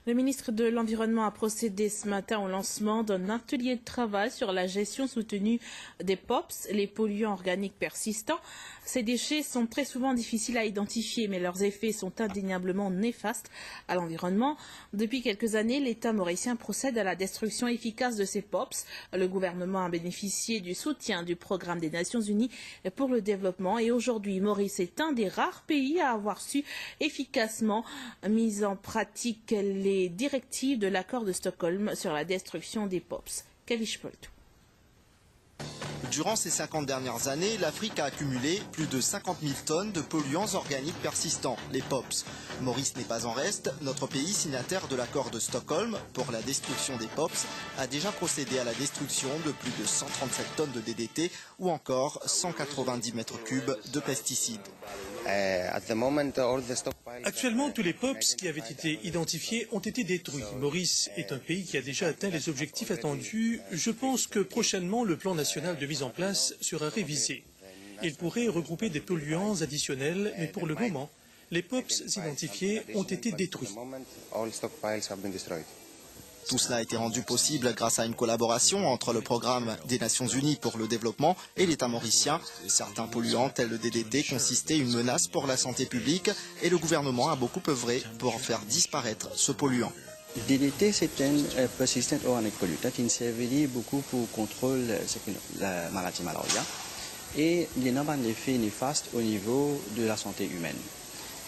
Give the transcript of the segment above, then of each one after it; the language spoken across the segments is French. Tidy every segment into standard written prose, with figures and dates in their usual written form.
Le ministre de l'Environnement a procédé ce matin au lancement d'un atelier de travail sur la gestion soutenue des POPs, les polluants organiques persistants. Ces déchets sont très souvent difficiles à identifier, mais leurs effets sont indéniablement néfastes à l'environnement. Depuis quelques années, l'État mauricien procède à la destruction efficace de ces POPs. Le gouvernement a bénéficié du soutien du programme des Nations Unies pour le développement et aujourd'hui, Maurice est un des rares pays à avoir su efficacement mise en pratique les directives de l'accord de Stockholm sur la destruction des POPs. Kavish Poltou. Durant ces 50 dernières années, l'Afrique a accumulé plus de 50 000 tonnes de polluants organiques persistants, les POPs. Maurice n'est pas en reste. Notre pays, signataire de l'accord de Stockholm pour la destruction des POPs, a déjà procédé à la destruction de plus de 137 tonnes de DDT ou encore 190 mètres cubes de pesticides. Actuellement, tous les POPs qui avaient été identifiés ont été détruits. Maurice est un pays qui a déjà atteint les objectifs attendus. Je pense que prochainement, le plan national de mise en place sera révisé. Il pourrait regrouper des polluants additionnels, mais pour le moment, les POPs identifiés ont été détruits. Tout cela a été rendu possible grâce à une collaboration entre le programme des Nations Unies pour le développement et l'État mauricien. Certains polluants tels le DDT consistaient une menace pour la santé publique et le gouvernement a beaucoup œuvré pour faire disparaître ce polluant. Le DDT, c'est un persistent organic pollutant qui servait beaucoup pour contrôler la maladie malaria et il n'a pas un effet néfaste au niveau de la santé humaine.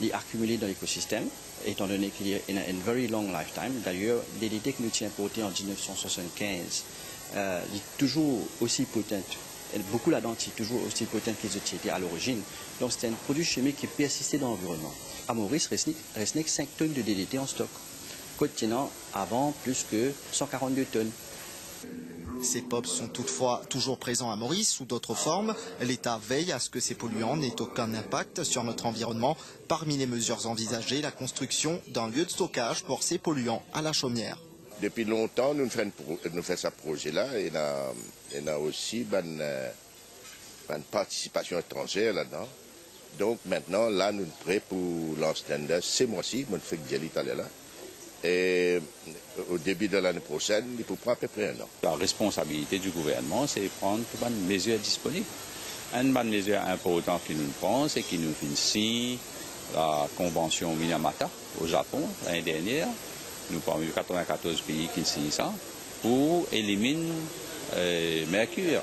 Il est accumulé dans l'écosystème, étant donné qu'il y a une very long lifetime. D'ailleurs, le DDT que nous avons importé en 1975 est toujours aussi potent. Beaucoup là-dedans sont toujours aussi potents qu'ils étaient à l'origine. Donc c'est un produit chimique qui persistait dans l'environnement. À Maurice, il reste 5 tonnes de DDT en stock, contenant avant plus que 142 tonnes. Ces POPs sont toutefois toujours présents à Maurice sous d'autres formes. L'État veille à ce que ces polluants n'aient aucun impact sur notre environnement. Parmi les mesures envisagées, la construction d'un lieu de stockage pour ces polluants à la chaumière. Depuis longtemps, nous faisons ce projet-là et il y a aussi une participation étrangère là-dedans. Donc maintenant, là, nous sommes prêts pour lancer ce mois-ci, nous faisons l'Italie là. Et au début de l'année prochaine, il faut prendre à peu près un an. La responsabilité du gouvernement, c'est de prendre toutes les mesures disponibles. Une bonne mesure importante que nous prenons, c'est que nous finissons la convention Minamata au Japon l'année dernière. Nous avons eu 94 pays qui signent ça pour éliminer le mercure.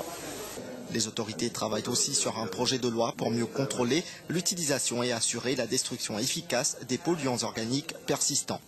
Les autorités travaillent aussi sur un projet de loi pour mieux contrôler l'utilisation et assurer la destruction efficace des polluants organiques persistants.